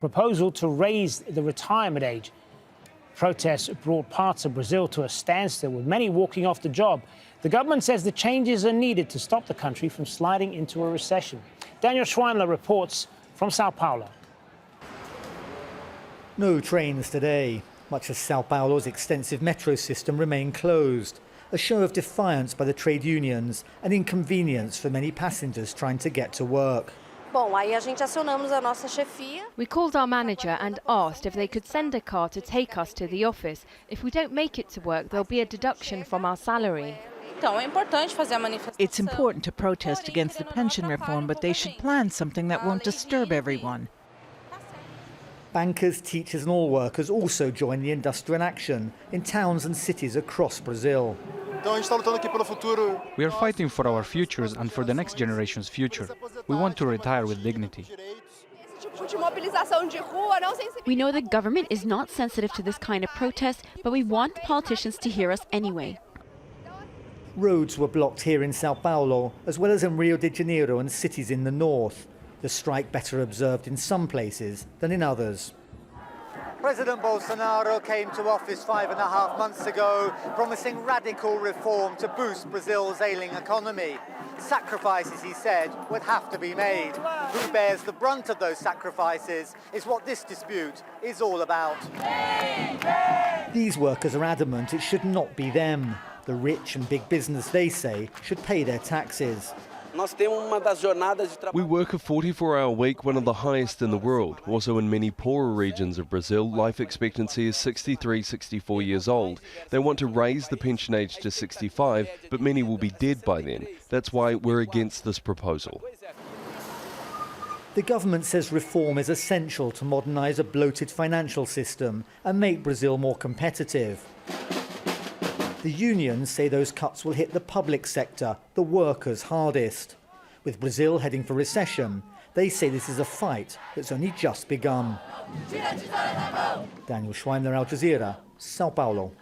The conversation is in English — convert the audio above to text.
proposal to raise the retirement age. Protests brought parts of Brazil to a standstill, with many walking off the job. The government says the changes are needed to stop the country from sliding into a recession. Daniel Schweimler reports from Sao Paulo. No trains today. Much of Sao Paulo's extensive metro system remained closed. A show of defiance by the trade unions, an inconvenience for many passengers trying to get to work. We called our manager and asked if they could send a car to take us to the office. If we don't make it to work, there'll be a deduction from our salary. It's important to protest against the pension reform, but they should plan something that won't disturb everyone. Bankers, teachers and all workers also join the industrial action in towns and cities across Brazil. We are fighting for our futures and for the next generation's future. We want to retire with dignity. We know the government is not sensitive to this kind of protest, but we want politicians to hear us anyway. Roads were blocked here in Sao Paulo, as well as in Rio de Janeiro and cities in the north. The strike better observed in some places than in others. President Bolsonaro came to office 5.5 months ago, promising radical reform to boost Brazil's ailing economy. Sacrifices, he said, would have to be made. Who bears the brunt of those sacrifices is what this dispute is all about. These workers are adamant it should not be them. The rich and big business, they say, should pay their taxes. We work a 44-hour week, one of the highest in the world. Also in many poorer regions of Brazil, life expectancy is 63, 64 years old. They want to raise the pension age to 65, but many will be dead by then. That's why we're against this proposal. The government says reform is essential to modernise a bloated financial system and make Brazil more competitive. The unions say those cuts will hit the public sector, the workers, hardest. With Brazil heading for recession, they say this is a fight that's only just begun. Daniel Schweimler, Al Jazeera, Sao Paulo.